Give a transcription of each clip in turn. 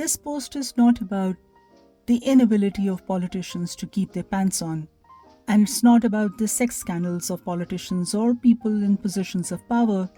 This post is not about the inability of politicians to keep their pants on, and it's not about the sex scandals of politicians or people in positions of power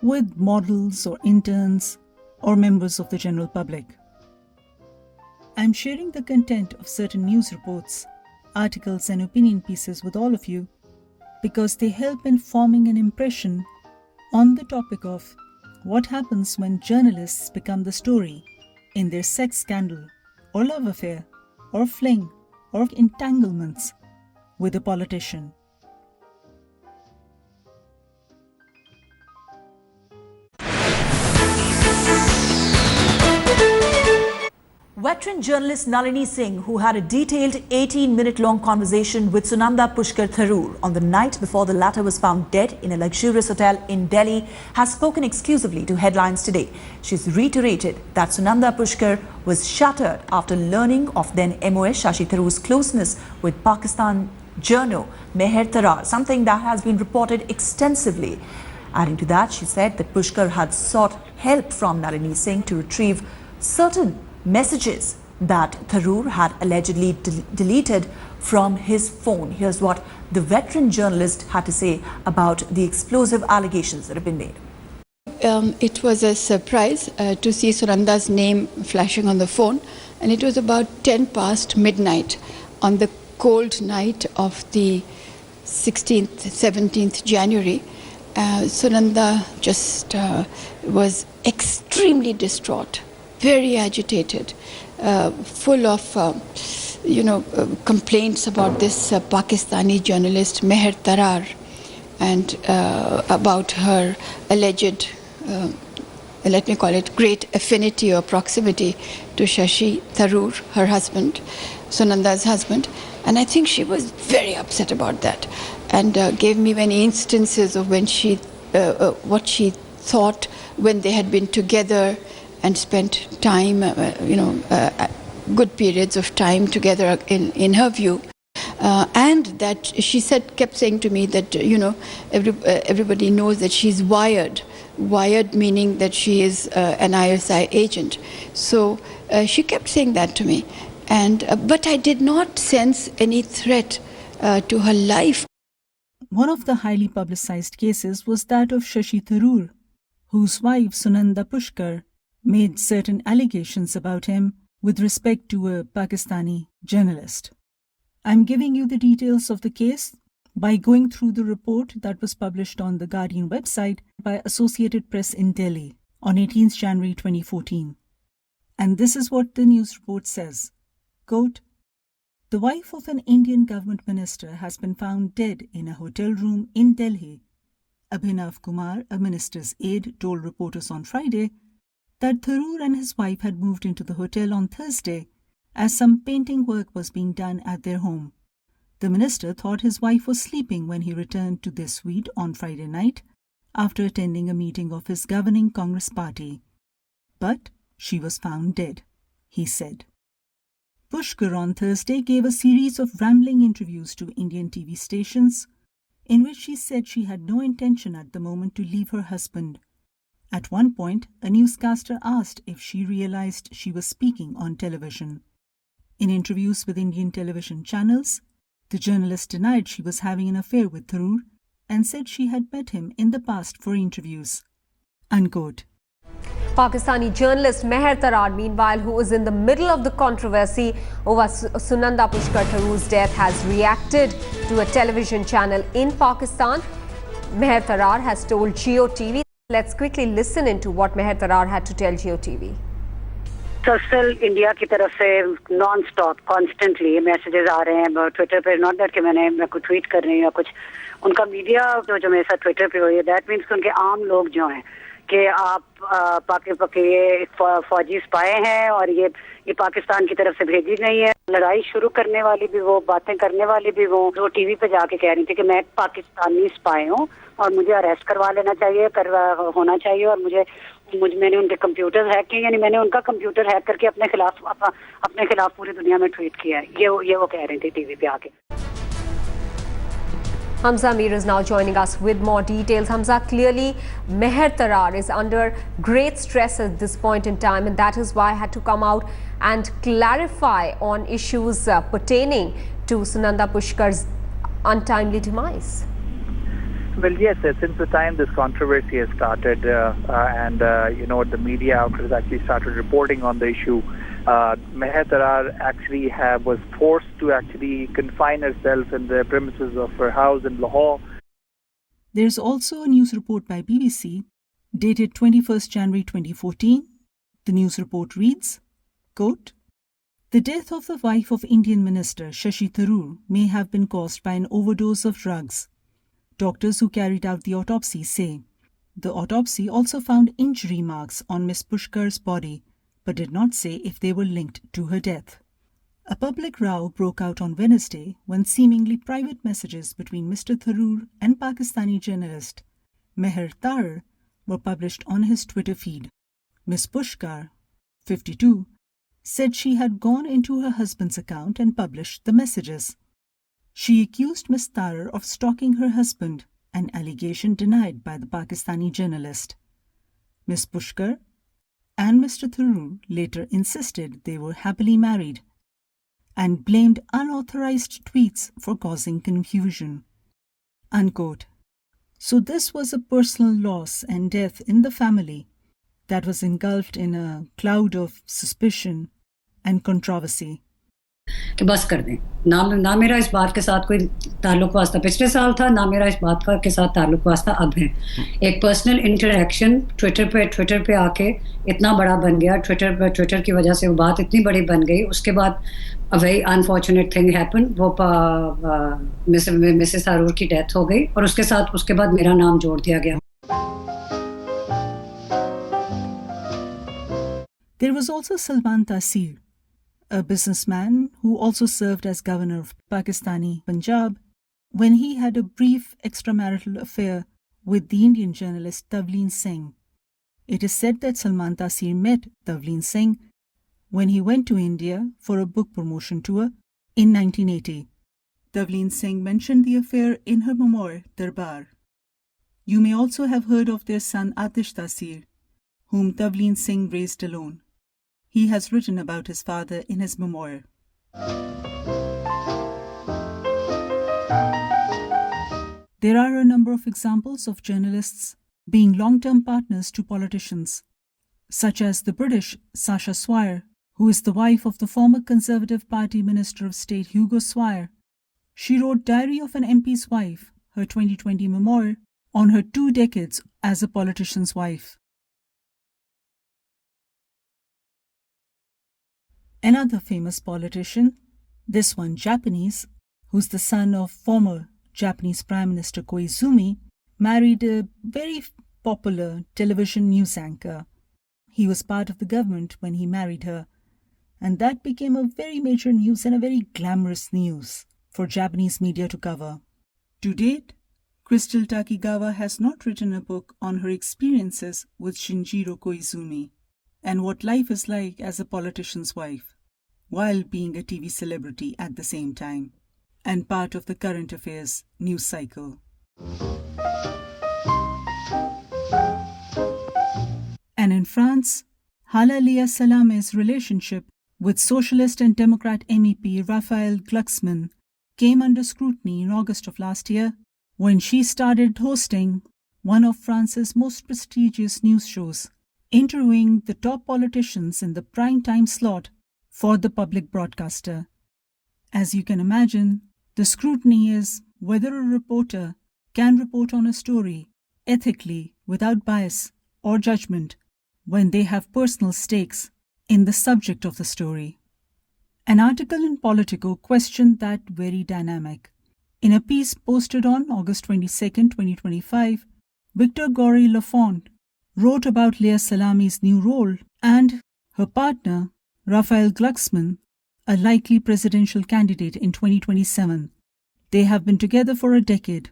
with models or interns or members of the general public. I'm sharing the content of certain news reports, articles and opinion pieces with all of you because they help in forming an impression on the topic of what happens when journalists become the story in their sex scandal or love affair or fling or entanglements with a politician. Veteran journalist Navleen Singh, who had a detailed 18-minute-long conversation with Sunanda Pushkar Tharoor on the night before the latter was found dead in a luxurious hotel in Delhi, has spoken exclusively to headlines today. She's reiterated that Sunanda Pushkar was shattered after learning of then MOS Shashi Tharoor's closeness with Pakistan journal Mehr Tarar, something that has been reported extensively. Adding to that, she said that Pushkar had sought help from Navleen Singh to retrieve certain messages that Tharoor had allegedly deleted from his phone. Here's what the veteran journalist had to say about the explosive allegations that have been made. It was a surprise to see Sunanda's name flashing on the phone, and it was about 10 past midnight on the cold night of the 16th, 17th January. Sunanda just was extremely distraught, very agitated, full of, complaints about this Pakistani journalist Mehr Tarar and about her alleged, let me call it, great affinity or proximity to Shashi Tharoor, her husband, Sunanda's husband. And I think she was very upset about that and gave me many instances of when she, what she thought when they had been together and spent time, good periods of time together in her view. And that she said, kept saying to me that, everybody knows that she's wired meaning that she is an ISI agent. So she kept saying that to me. And but I did not sense any threat to her life. One of the highly publicized cases was that of Shashi Tharoor, whose wife Sunanda Pushkar made certain allegations about him with respect to a Pakistani journalist. I'm giving you the details of the case by going through the report that was published on the Guardian website by Associated Press in Delhi on 18th January 2014. And this is what the news report says. Quote, "The wife of an Indian government minister has been found dead in a hotel room in Delhi." Abhinav Kumar, a minister's aide, told reporters on Friday that Tharoor and his wife had moved into the hotel on Thursday as some painting work was being done at their home. The minister thought his wife was sleeping when he returned to their suite on Friday night after attending a meeting of his governing Congress party. But she was found dead, he said. Pushkar on Thursday gave a series of rambling interviews to Indian TV stations in which she said she had no intention at the moment to leave her husband. At one point, a newscaster asked if she realized she was speaking on television. In interviews with Indian television channels, the journalist denied she was having an affair with Tharoor and said she had met him in the past for interviews. Unquote. Pakistani journalist Mehr Tarar, meanwhile, who is in the middle of the controversy over Sunanda Pushkar Tharoor's death, has reacted to a television channel in Pakistan. Mehr Tarar has told Jio TV. Let's quickly listen into what Mehr Tarar had to tell Jio TV. Social India की तरफ से non stop constantly ये messages आ रहे हैं Twitter पे. Not that कि मैं कुछ ट्वीट कर रही हूँ या कुछ. उनका मीडिया जो मेरे साथ ट्विटर पे हुई है, दैट मीन्स कि उनके आम लोग जो हैं कि आप पाके ये फौजी स्पाई हैं और ये पाकिस्तान की तरफ से भेजी गई है. लड़ाई शुरू करने वाली भी वो, बातें करने वाली भी वो टीवी पे जाके कह रही थी कि मैं पाकिस्तानी स्पाई हूँ और मुझे अरेस्ट करवा लेना चाहिए, होना चाहिए और मैंने उनके कंप्यूटर हैक किए, यानी मैंने उनका कंप्यूटर हैक करके अपने खिलाफ पूरी दुनिया में ट्वीट किया है. ये वो कह रही थी टीवी पे आके. Hamza Mir is now joining us with more details. Hamza, clearly Mehr Tarar is under great stress at this point in time, and that is why I had to come out and clarify on issues pertaining to Sunanda Pushkar's untimely demise. Well, yes, since the time this controversy has started and the media outlets actually started reporting on the issue, Mehr Tarar actually was forced to actually confine herself in the premises of her house in Lahore. There's also a news report by BBC dated 21st January 2014. The news report reads, quote, "The death of the wife of Indian Minister Shashi Tharoor may have been caused by an overdose of drugs. Doctors who carried out the autopsy say. The autopsy also found injury marks on Ms. Pushkar's body, but did not say if they were linked to her death." A public row broke out on Wednesday when seemingly private messages between Mr. Tharoor and Pakistani journalist Mehr Tarar were published on his Twitter feed. Ms. Pushkar, 52, said she had gone into her husband's account and published the messages. She accused Ms. Tarar of stalking her husband, an allegation denied by the Pakistani journalist. Ms. Pushkar and Mr. Tharoor later insisted they were happily married and blamed unauthorized tweets for causing confusion. Unquote. So this was a personal loss and death in the family that was engulfed in a cloud of suspicion and controversy. कि बस कर दें ना मेरा इस बात के साथ कोई ताल्लुक वास्ता पिछले साल था, ना मेरा इस बात के साथ ताल्लुक वास्ता अब है. एक पर्सनल इंटरेक्शन ट्विटर पे आके इतना बड़ा बन गया, ट्विटर की वजह से वो बात इतनी बड़ी बन गई. उसके बाद a very unfortunate thing happen, वो मिसेस थारूर की डेथ हो गई और उसके बाद मेरा नाम जोड़ दिया गया. There was also Salman Taseer, a businessman who also served as governor of Pakistani Punjab, when he had a brief extramarital affair with the Indian journalist Tavleen Singh. It is said that Salman Taseer met Tavleen Singh when he went to India for a book promotion tour in 1980. Tavleen Singh mentioned the affair in her memoir, Darbar. You may also have heard of their son Atish Taseer, whom Tavleen Singh raised alone. He has written about his father in his memoir. There are a number of examples of journalists being long-term partners to politicians, such as the British Sacha Swire, who is the wife of the former Conservative Party Minister of State Hugo Swire. She wrote Diary of an MP's Wife, her 2020 memoir, on her 2 decades as a politician's wife. Another famous politician, this one Japanese, who's the son of former Japanese Prime Minister Koizumi, married a very popular television news anchor. He was part of the government when he married her, and that became a very major news and a very glamorous news for Japanese media to cover. To date, Christel Takigawa has not written a book on her experiences with Shinjiro Koizumi and what life is like as a politician's wife, while being a TV celebrity at the same time, and part of the current affairs news cycle. And in France, Halalia Salamé's relationship with Socialist and Democrat MEP Raphael Glucksmann came under scrutiny in August of last year when she started hosting one of France's most prestigious news shows, interviewing the top politicians in the prime time slot for the public broadcaster. As you can imagine, the scrutiny is whether a reporter can report on a story ethically without bias or judgment when they have personal stakes in the subject of the story. An article in Politico questioned that very dynamic. In a piece posted on August 22, 2025, Victor Gory-Lafont wrote about Leah Salamé's new role and her partner, Raphael Glucksmann, a likely presidential candidate in 2027. They have been together for a decade.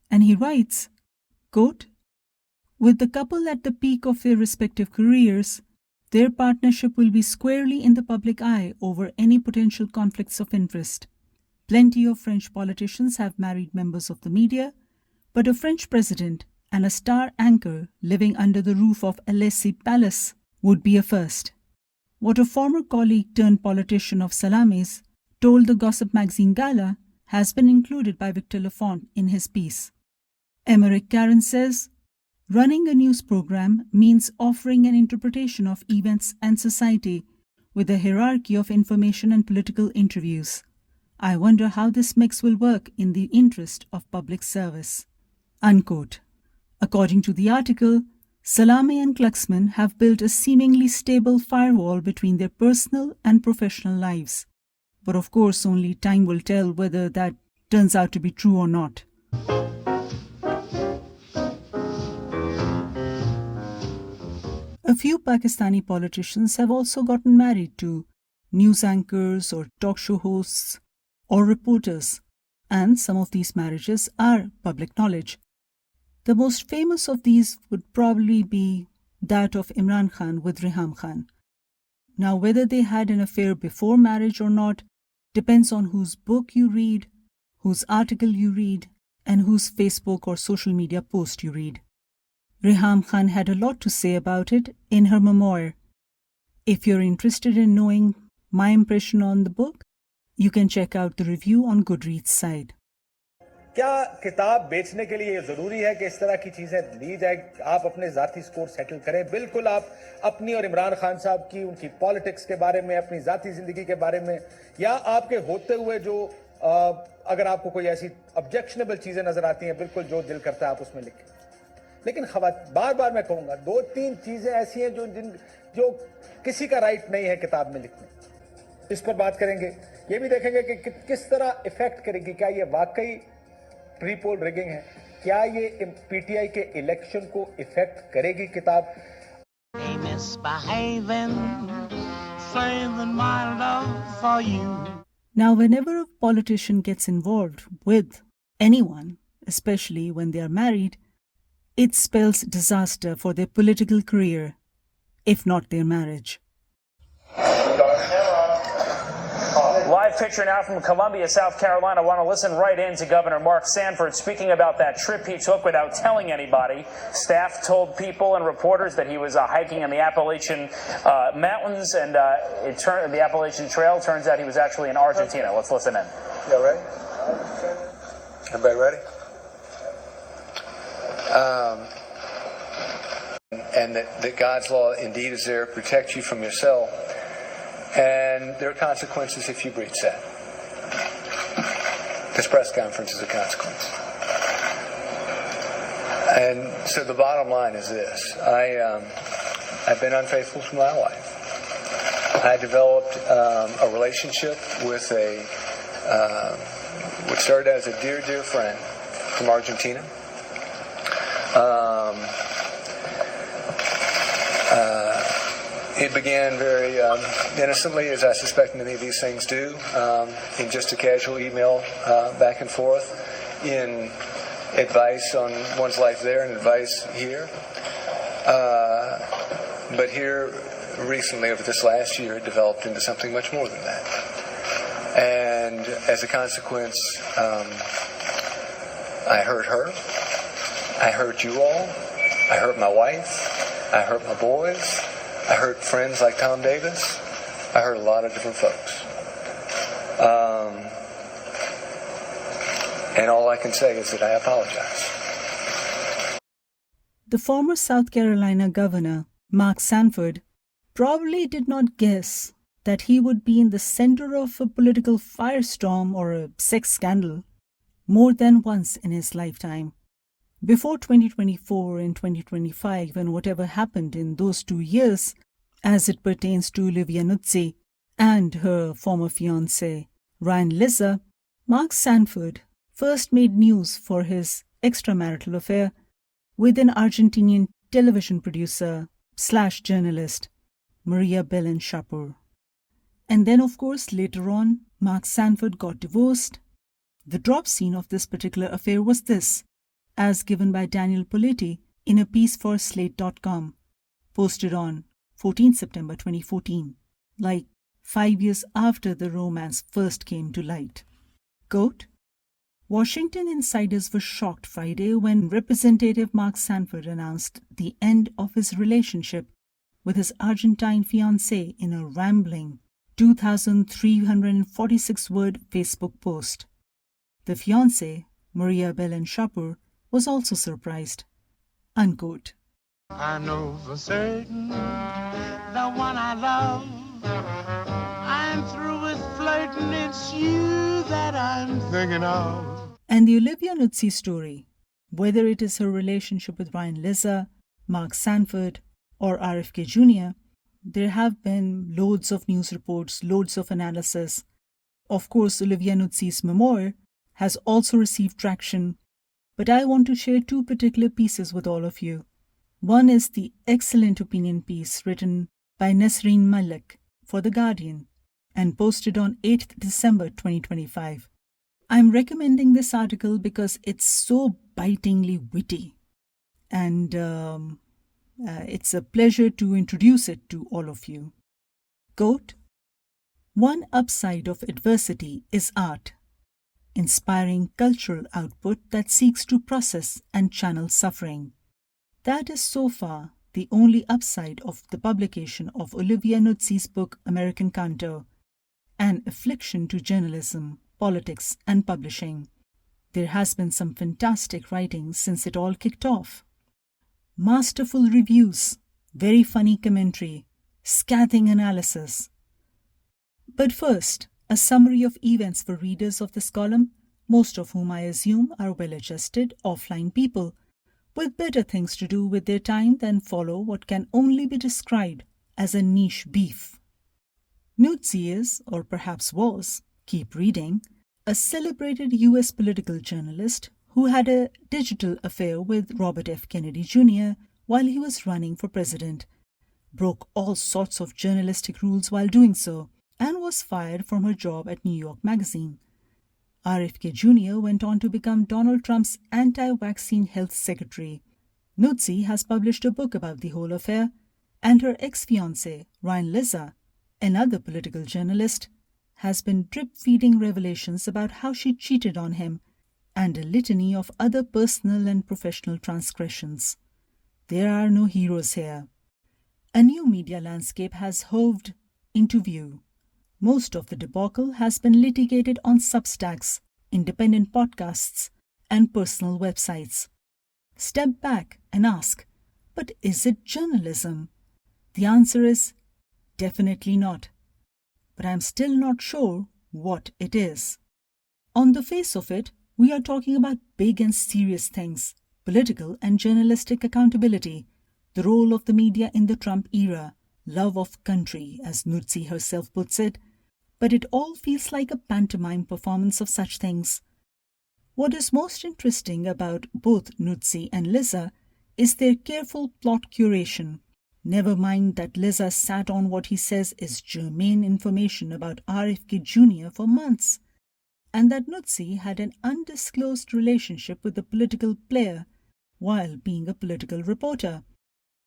And he writes, quote, "With the couple at the peak of their respective careers, their partnership will be squarely in the public eye over any potential conflicts of interest. Plenty of French politicians have married members of the media, but a French president and a star anchor living under the roof of Elysee Palace would be a first. What a former colleague turned politician of Salamé's told the gossip magazine Gala has been included by Victor Lafont in his piece. Emmerich Karen says, running a news program means offering an interpretation of events and society with a hierarchy of information and political interviews. I wonder how this mix will work in the interest of public service. Unquote. According to the article, Salamé and Glucksmann have built a seemingly stable firewall between their personal and professional lives. But of course, only time will tell whether that turns out to be true or not. A few Pakistani politicians have also gotten married to news anchors or talk show hosts or reporters, and some of these marriages are public knowledge. The most famous of these would probably be that of Imran Khan with Reham Khan. Now, whether they had an affair before marriage or not depends on whose book you read, whose article you read, and whose Facebook or social media post you read. Reham Khan had a lot to say about it in her memoir. If you're interested in knowing my impression on the book, you can check out the review on Goodreads side. क्या किताब बेचने के लिए जरूरी है कि इस तरह की चीजें ली जाए, आप अपने जाती स्कोर सेटल करें? बिल्कुल आप अपनी और इमरान खान साहब की, उनकी पॉलिटिक्स के बारे में, अपनी जाती जिंदगी के बारे में, या आपके होते हुए जो अगर आपको कोई ऐसी ऑब्जेक्शनेबल चीजें नजर आती हैं, बिल्कुल जो दिल करता है आप उसमें लिखें. लेकिन बार बार मैं कहूंगा, 2-3 चीजें ऐसी हैं जो किसी का राइट नहीं है किताब में लिखने. इस पर बात करेंगे. ये भी देखेंगे कि किस तरह इफेक्ट करेगी. क्या ये वाकई प्री पोल रिगिंग है? क्या ये पीटीआई के इलेक्शन को इफेक्ट करेगी किताब? Now, whenever a politician gets involved with anyone, especially when they are married, it spells disaster for their political career, if not their marriage. Live picture now from Columbia, South Carolina. I want to listen right in to Governor Mark Sanford speaking about that trip he took without telling anybody. Staff told people and reporters that he was hiking in the Appalachian Mountains, and the Appalachian Trail. Turns out he was actually in Argentina. Let's listen in. You ready? Everybody ready? And that God's law indeed is there to protect you from yourself. And there are consequences if you breach that. This press conference is a consequence. And so the bottom line is this. I've been unfaithful to my wife. I developed a relationship with what started as a dear, dear friend from Argentina. It began very innocently, as I suspect many of these things do, in just a casual email back and forth, in advice on one's life there and advice here. But here, recently, over this last year, it developed into something much more than that. And as a consequence, I hurt her. I hurt you all. I hurt my wife. I hurt my boys. I hurt friends like Tom Davis. I hurt a lot of different folks. And all I can say is that I apologize. The former South Carolina governor, Mark Sanford, probably did not guess that he would be in the center of a political firestorm or a sex scandal more than once in his lifetime. Before 2024 and 2025 and whatever happened in those 2 years as it pertains to Olivia Nuzzi and her former fiancé, Ryan Lizza, Mark Sanford first made news for his extramarital affair with an Argentinian television producer / journalist, Maria Belen Chapur. And then, of course, later on, Mark Sanford got divorced. The drop scene of this particular affair was this, as given by Daniel Politi in a piece for Slate.com, posted on 14 September 2014, like 5 years after the romance first came to light. Quote, Washington insiders were shocked Friday when Representative Mark Sanford announced the end of his relationship with his Argentine fiancée in a rambling 2,346-word Facebook post. The fiancée, Maria Belen Chapur, was also surprised. Unquote. I know for certain the one I love, I'm through with flirting, it's you that I'm thinking of. And the Olivia Nuzzi story, whether it is her relationship with Lizza, Mark Sanford, or RFK Jr., there have been loads of news reports, loads of analysis. Of course, Olivia Nuzzi's memoir has also received traction, but I want to share two particular pieces with all of you. One is the excellent opinion piece written by Nasreen Malik for The Guardian and posted on 8th December 2025. I'm recommending this article because it's so bitingly witty, and it's a pleasure to introduce it to all of you. Quote, One upside of adversity is art, inspiring cultural output that seeks to process and channel suffering. That is so far the only upside of the publication of Olivia Nuzzi's book American Canto, an affliction to journalism, politics, and publishing. There has been some fantastic writing since it all kicked off. Masterful reviews, very funny commentary, scathing analysis. But first, a summary of events for readers of this column, most of whom I assume are well-adjusted offline people, with better things to do with their time than follow what can only be described as a niche beef. Nuzzi is, or perhaps was, keep reading, a celebrated U.S. political journalist who had a digital affair with Robert F. Kennedy Jr. while he was running for president, broke all sorts of journalistic rules while doing so, and was fired from her job at New York Magazine. RFK Jr. went on to become Donald Trump's anti-vaccine health secretary. Nuzzi has published a book about the whole affair, and her ex-fiancé, Lizza, another political journalist, has been drip-feeding revelations about how she cheated on him and a litany of other personal and professional transgressions. There are no heroes here. A new media landscape has hoved into view. Most of the debacle has been litigated on Substacks, independent podcasts, and personal websites. Step back and ask, but is it journalism? The answer is definitely not. But I'm still not sure what it is. On the face of it, we are talking about big and serious things, political and journalistic accountability, the role of the media in the Trump era, love of country, as Nuzzi herself puts it, but it all feels like a pantomime performance of such things. What is most interesting about both Nuzzi and Lizza is their careful plot curation. Never mind that Lizza sat on what he says is germane information about RFK Jr. for months, and that Nuzzi had an undisclosed relationship with a political player while being a political reporter.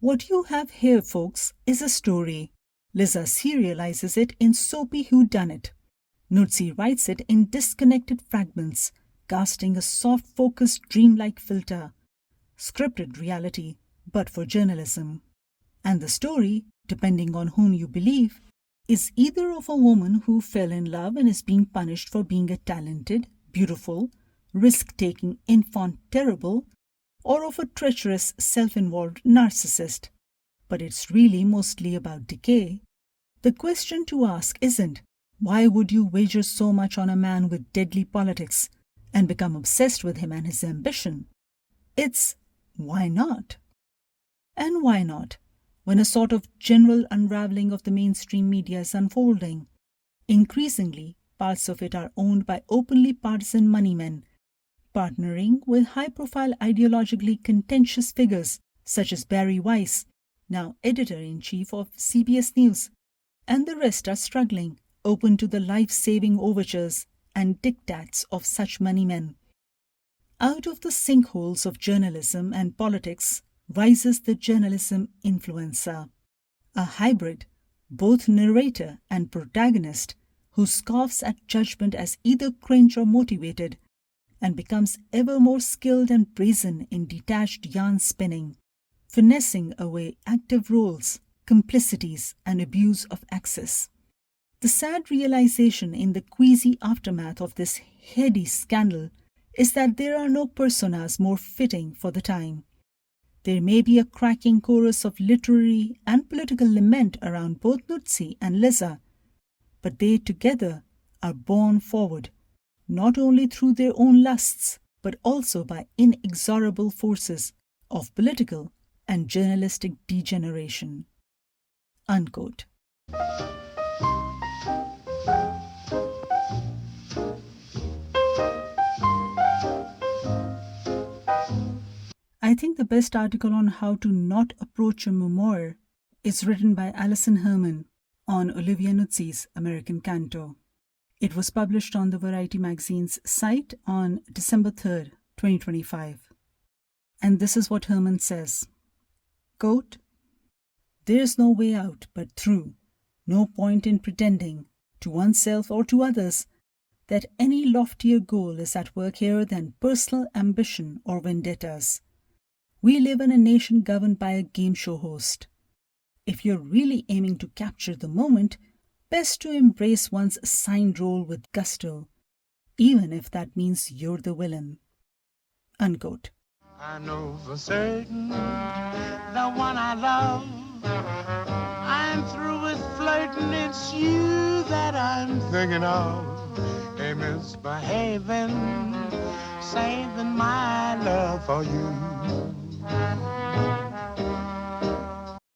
What you have here, folks, is a story. Lizza serializes it in soapy whodunit. Nuzzi writes it in disconnected fragments, casting a soft-focused dreamlike filter. Scripted reality, but for journalism. And the story, depending on whom you believe, is either of a woman who fell in love and is being punished for being a talented, beautiful, risk-taking enfant terrible, or of a treacherous, self-involved narcissist. But it's really mostly about decay. The question to ask isn't, why would you wager so much on a man with deadly politics and become obsessed with him and his ambition? It's, why not? And why not, when a sort of general unraveling of the mainstream media is unfolding? Increasingly, parts of it are owned by openly partisan moneymen, partnering with high-profile ideologically contentious figures such as Barry Weiss, now editor-in-chief of CBS News, and the rest are struggling, open to the life-saving overtures and diktats of such moneymen. Out of the sinkholes of journalism and politics rises the journalism influencer, a hybrid, both narrator and protagonist, who scoffs at judgment as either cringe or motivated, and becomes ever more skilled and brazen in detached yarn spinning, finessing away active roles, complicities, and abuse of access. The sad realization in the queasy aftermath of this heady scandal is that there are no personas more fitting for the time. There may be a cracking chorus of literary and political lament around both Nuzzi and Lizza, but they together are borne forward, not only through their own lusts, but also by inexorable forces of political and journalistic degeneration." Unquote. I think the best article on how to not approach a memoir is written by Alison Herman on Olivia Nuzzi's American Canto. It was published on the Variety magazine's site on December 3rd, 2025. And this is what Herman says. Quote, "There's no way out but through, no point in pretending, to oneself or to others, that any loftier goal is at work here than personal ambition or vendettas. We live in a nation governed by a game show host. If you're really aiming to capture the moment, best to embrace one's assigned role with gusto, even if that means you're the villain." Unquote. I know for certain the one I love, I'm through with flirting, it's you that I'm thinking of. Hey, misbehaving, saving my love for you.